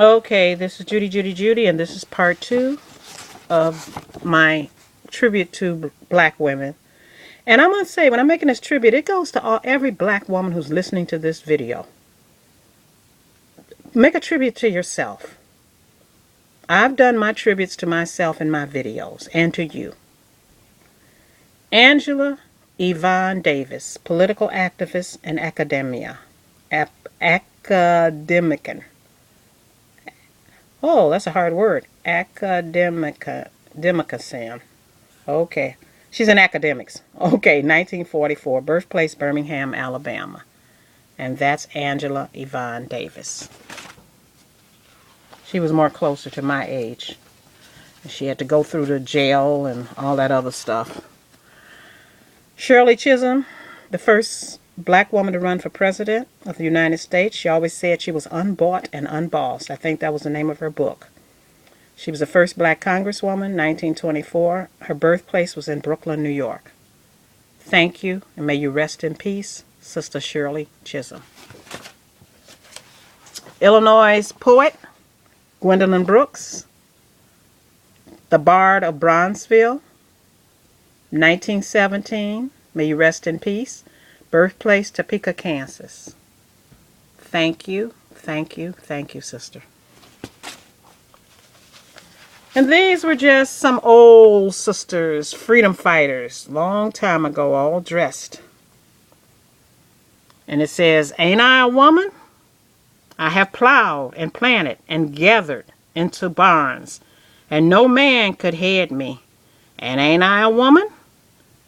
Okay, this is Judy, and this is part 2 of my tribute to black women. And I'm going to say, when I'm making this tribute, it goes to every black woman who's listening to this video. Make a tribute to yourself. I've done my tributes to myself in my videos, and to you. Angela Yvonne Davis, political activist and academician. Oh, that's a hard word. Academician. Okay. She's in academics. Okay, 1944, birthplace Birmingham, Alabama. And that's Angela Yvonne Davis. She was more closer to my age. She had to go through the jail and all that other stuff. Shirley Chisholm, the first black woman to run for president of the United States. She always said she was unbought and unbossed. I think that was the name of her book. She was the first black congresswoman, 1924. Her birthplace was in Brooklyn, New York. Thank you, and may you rest in peace, Sister Shirley Chisholm. Illinois poet, Gwendolyn Brooks, the Bard of Bronzeville, 1917. May you rest in peace. Birthplace, Topeka, Kansas. Thank you, thank you, thank you, sister. And these were just some old sisters, freedom fighters, long time ago, all dressed. And it says, ain't I a woman? I have plowed and planted and gathered into barns, and no man could head me. And ain't I a woman?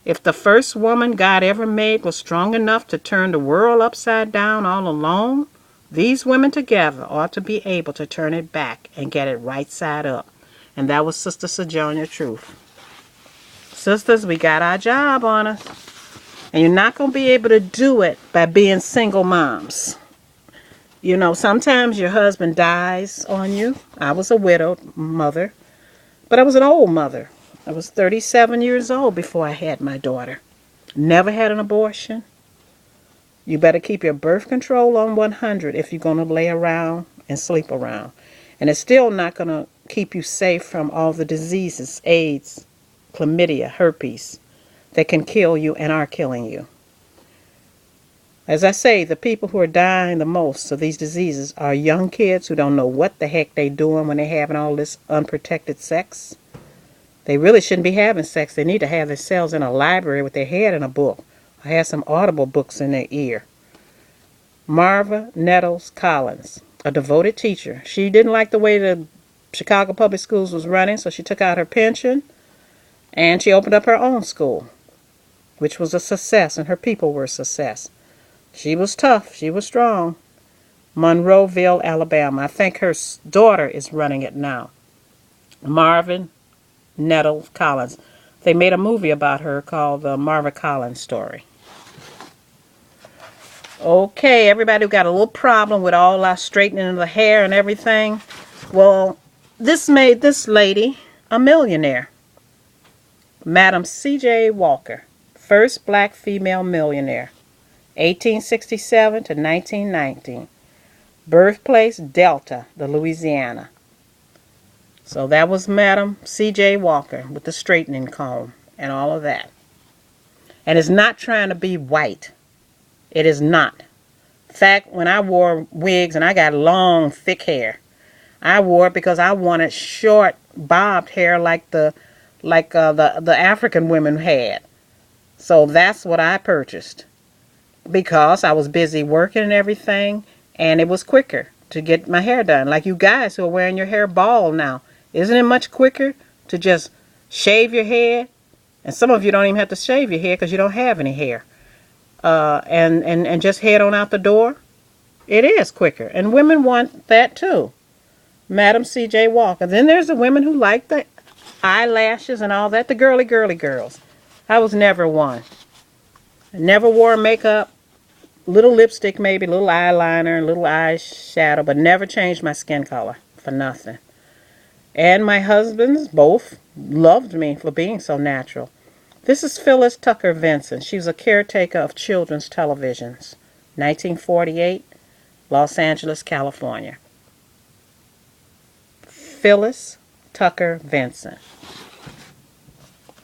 If the first woman God ever made was strong enough to turn the world upside down all alone, these women together ought to be able to turn it back and get it right side up. And that was Sister Sojourner Truth. Sisters, we got our job on us. And you're not going to be able to do it by being single moms. You know, sometimes your husband dies on you. I was a widowed mother, but I was an old mother. I was 37 years old before I had my daughter. Never had an abortion. You better keep your birth control on 100 if you're going to lay around and sleep around. And it's still not going to keep you safe from all the diseases, AIDS, chlamydia, herpes, that can kill you and are killing you. As I say, the people who are dying the most of these diseases are young kids who don't know what the heck they're doing when they're having all this unprotected sex. They really shouldn't be having sex. They need to have themselves in a library with their head in a book, or have some audible books in their ear. Marva Nettles Collins, a devoted teacher. She didn't like the way the Chicago Public Schools was running, so she took out her pension and she opened up her own school, which was a success, and her people were a success. She was tough. She was strong. Monroeville, Alabama. I think her daughter is running it now. Marvin Nettle Collins. They made a movie about her called The Marva Collins Story. Okay, everybody who got a little problem with all our straightening of the hair and everything, well, this made this lady a millionaire. Madam C.J. Walker, first black female millionaire, 1867 to 1919. Birthplace, Delta, Louisiana. So that was Madam C.J. Walker with the straightening comb and all of that. And it's not trying to be white. It is not. In fact, when I wore wigs and I got long, thick hair, I wore it because I wanted short, bobbed hair like the African women had. So that's what I purchased, because I was busy working and everything, and it was quicker to get my hair done. Like you guys who are wearing your hair bald now, isn't it much quicker to just shave your head? And some of you don't even have to shave your hair because you don't have any hair. And just head on out the door. It is quicker. And women want that too. Madam C.J. Walker. Then there's the women who like the eyelashes and all that. The girly girls. I was never one. I never wore makeup. Little lipstick maybe, little eyeliner, little eyeshadow, but never changed my skin color for nothing. And my husbands both loved me for being so natural. This is Phyllis Tucker Vincent. She was a caretaker of children's televisions. 1948, Los Angeles, California. Phyllis Tucker Vincent.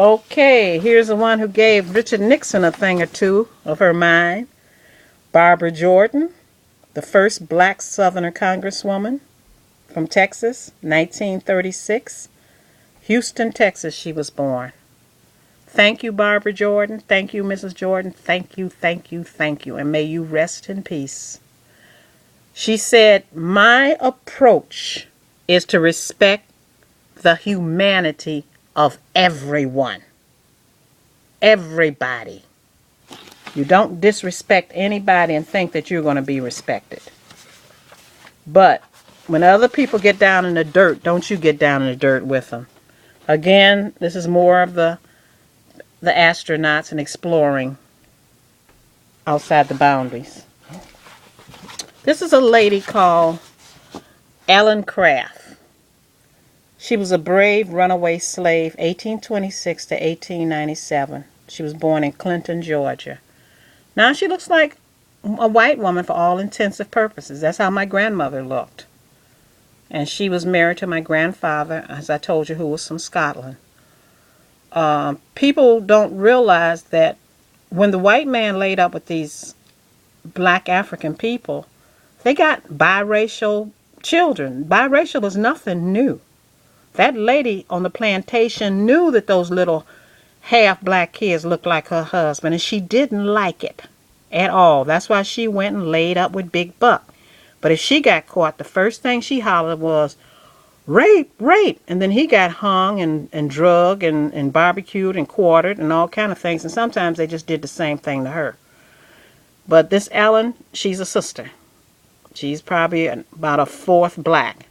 Okay, here's the one who gave Richard Nixon a thing or two of her mind. Barbara Jordan, the first black Southerner Congresswoman from Texas, 1936. Houston, Texas, she was born. Thank you, Barbara Jordan. Thank you, Mrs. Jordan. Thank you, thank you, thank you. And may you rest in peace. She said, my approach is to respect the humanity of everyone. Everybody. You don't disrespect anybody and think that you're going to be respected. But when other people get down in the dirt, don't you get down in the dirt with them. Again, this is more of the astronauts and exploring outside the boundaries. This is a lady called Ellen Craft. She was a brave runaway slave, 1826 to 1897. She was born in Clinton, Georgia. Now she looks like a white woman for all intensive purposes. That's how my grandmother looked. And she was married to my grandfather, as I told you, who was from Scotland. People don't realize that when the white man laid up with these black African people, they got biracial children. Biracial is nothing new. That lady on the plantation knew that those little half-black kids looked like her husband, and she didn't like it at all. That's why she went and laid up with Big Buck. But if she got caught, the first thing she hollered was, rape, rape. And then he got hung and drugged and barbecued and quartered and all kind of things. And sometimes they just did the same thing to her. But this Ellen, she's a sister. She's probably about a fourth black.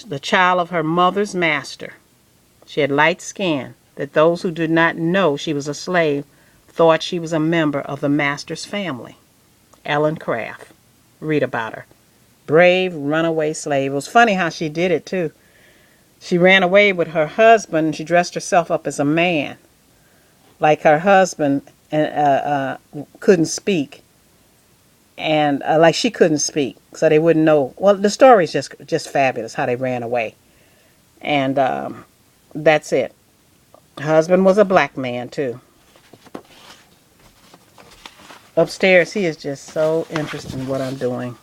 The child of her mother's master. She had light skin, that those who did not know she was a slave thought she was a member of the master's family. Ellen Craft. Read about her. Brave runaway slave. It was funny how she did it too. She ran away with her husband and she dressed herself up as a man. Like her husband couldn't speak. And like she couldn't speak. So they wouldn't know. Well, the story's just fabulous how they ran away. And that's it. Her husband was a black man too. Upstairs, he is just so interested in what I'm doing.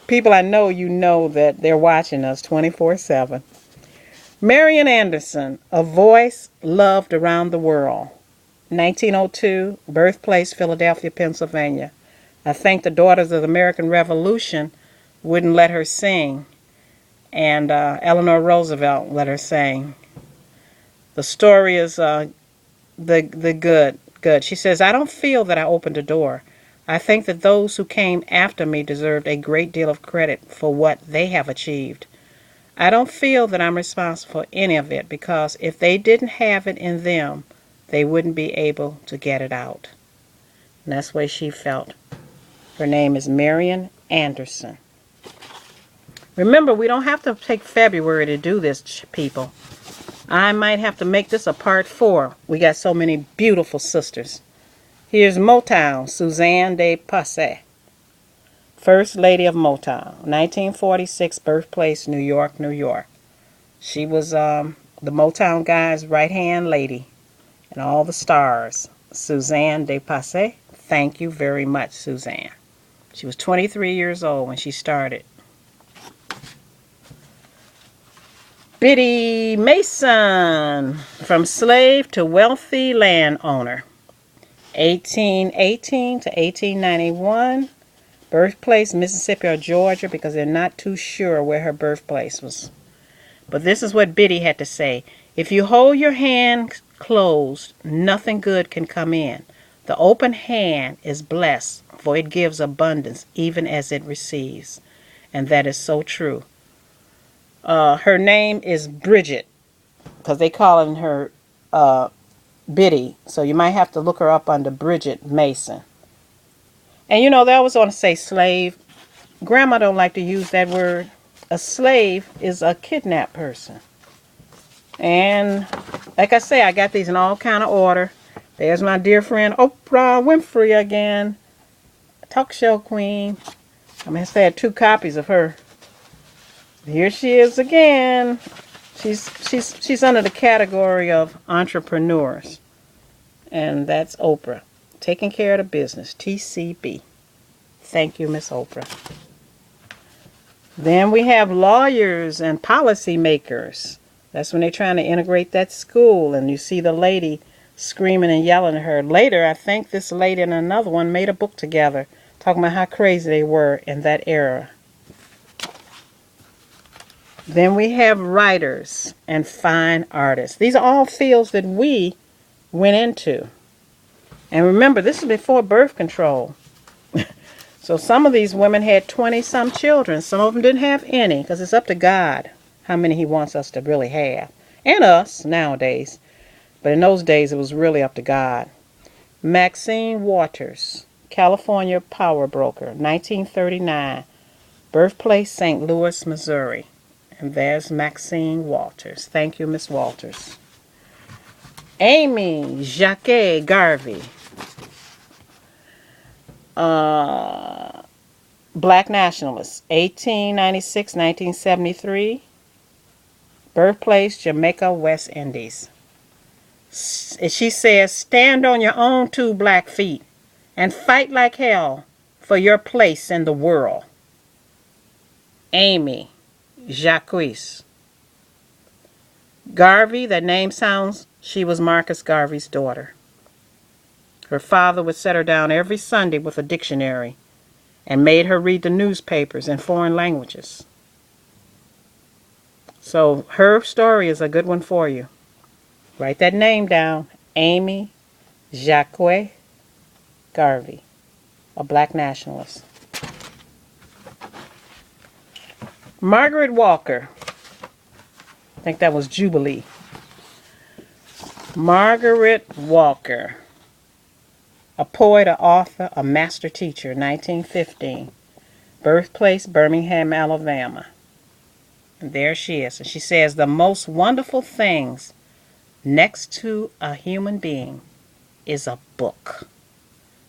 People I know, you know that they're watching us 24/7. Marian Anderson, a voice loved around the world. 1902, birthplace Philadelphia, Pennsylvania. I think the Daughters of the American Revolution wouldn't let her sing. And Eleanor Roosevelt let her sing. The story is the good. She says, I don't feel that I opened a door. I think that those who came after me deserved a great deal of credit for what they have achieved. I don't feel that I'm responsible for any of it because if they didn't have it in them, they wouldn't be able to get it out. And that's the way she felt. Her name is Marian Anderson. Remember, we don't have to take February to do this, people. I might have to make this a part 4. We got so many beautiful sisters. Here's Motown, Suzanne de Passe. First Lady of Motown, 1946, birthplace, New York, New York. She was the Motown guy's right-hand lady and all the stars. Suzanne de Passe, thank you very much, Suzanne. She was 23 years old when she started. Biddy Mason, from slave to wealthy landowner, 1818 to 1891, birthplace Mississippi or Georgia, because they're not too sure where her birthplace was. But this is what Biddy had to say. If you hold your hand closed, nothing good can come in. The open hand is blessed, for it gives abundance even as it receives. And that is so true. Her name is Bridget, because they calling her Biddy. So you might have to look her up under Bridget Mason. And you know, they always want to say slave. Grandma don't like to use that word. A slave is a kidnapped person. And like I say, I got these in all kind of order. There's my dear friend Oprah Winfrey again. Talk show queen. I mean, I had 2 copies of her. Here she is again. She's under the category of entrepreneurs. And that's Oprah. Taking care of the business. TCB. Thank you, Miss Oprah. Then we have lawyers and policymakers. That's when they're trying to integrate that school. And you see the lady screaming and yelling at her. Later, I think this lady and another one made a book together talking about how crazy they were in that era. Then we have writers and fine artists. These are all fields that we went into. And remember, this is before birth control. So some of these women had 20-some children. Some of them didn't have any, because it's up to God how many he wants us to really have. And us nowadays. But in those days, it was really up to God. Maxine Waters, California power broker, 1939. Birthplace, St. Louis, Missouri. And there's Maxine Waters. Thank you, Miss Walters. Amy Jacques Garvey. Black nationalist, 1896-1973. Birthplace, Jamaica, West Indies. She says, stand on your own two black feet and fight like hell for your place in the world. Amy Jacques Garvey, that name sounds, she was Marcus Garvey's daughter. Her father would set her down every Sunday with a dictionary and made her read the newspapers in foreign languages. So her story is a good one for you. Write that name down. Amy Jacques Garvey, a black nationalist. Margaret Walker. I think that was Jubilee. Margaret Walker. A poet, an author, a master teacher, 1915. Birthplace, Birmingham, Alabama. And there she is. And she says, the most wonderful things next to a human being is a book.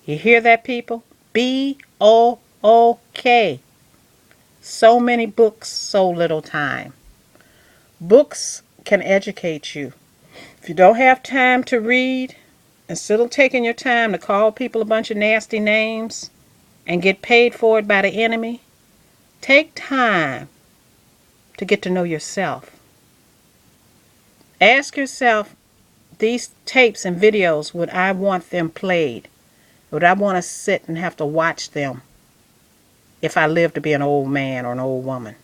You hear that, people? B-O-O-K. So many books, so little time. Books can educate you. If you don't have time to read, instead of taking your time to call people a bunch of nasty names and get paid for it by the enemy, take time to get to know yourself. Ask yourself, these tapes and videos, would I want them played? Would I want to sit and have to watch them if I live to be an old man or an old woman?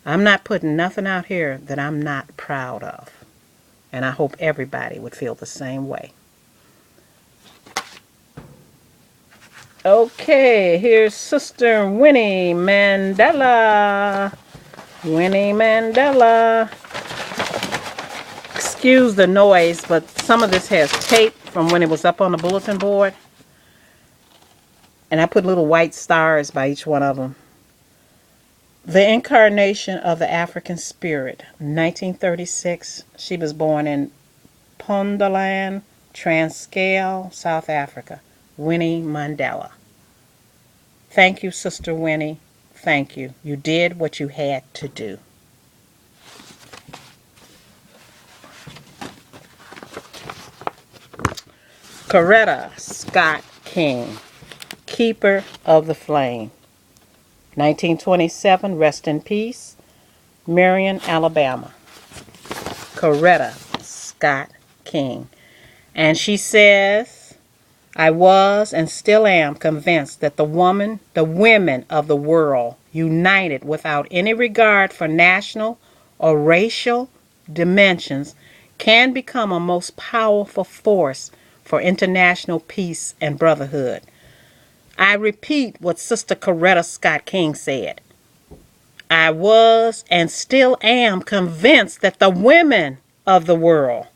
I'm not putting nothing out here that I'm not proud of. And I hope everybody would feel the same way. Okay, here's Sister Winnie Mandela. Winnie Mandela. Excuse the noise, but some of this has tape from when it was up on the bulletin board. And I put little white stars by each one of them. The Incarnation of the African Spirit, 1936. She was born in Pondoland, Transkei, South Africa. Winnie Mandela. Thank you, Sister Winnie. Thank you. You did what you had to do. Coretta Scott King, Keeper of the Flame. 1927, rest in peace. Marion, Alabama. Coretta Scott King. And she says, I was and still am convinced that the women of the world, united without any regard for national or racial dimensions, can become a most powerful force for international peace and brotherhood. I repeat what Sister Coretta Scott King said. I was and still am convinced that the women of the world,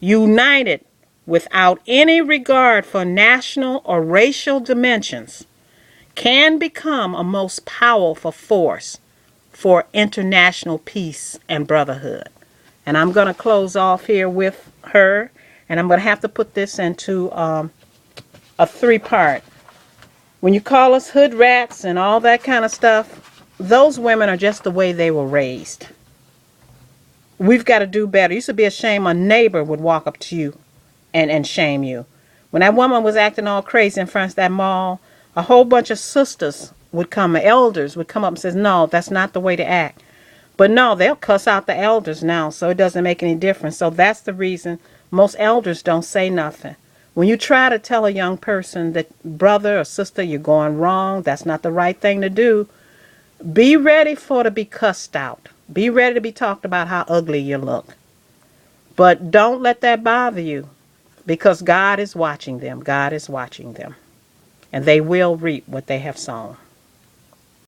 united without any regard for national or racial dimensions, can become a most powerful force for international peace and brotherhood. And I'm going to close off here with her, and I'm going to have to put this into a three-part. When you call us hood rats and all that kind of stuff, those women are just the way they were raised. We've got to do better. It used to be a shame a neighbor would walk up to you and shame you. When that woman was acting all crazy in front of that mall, a whole bunch of sisters would come, elders would come up and says, no, that's not the way to act. But no, they'll cuss out the elders now, so it doesn't make any difference. So that's the reason most elders don't say nothing. When you try to tell a young person that, brother or sister, you're going wrong, that's not the right thing to do, be ready for to be cussed out. Be ready to be talked about how ugly you look. But don't let that bother you, because God is watching them. God is watching them. And they will reap what they have sown.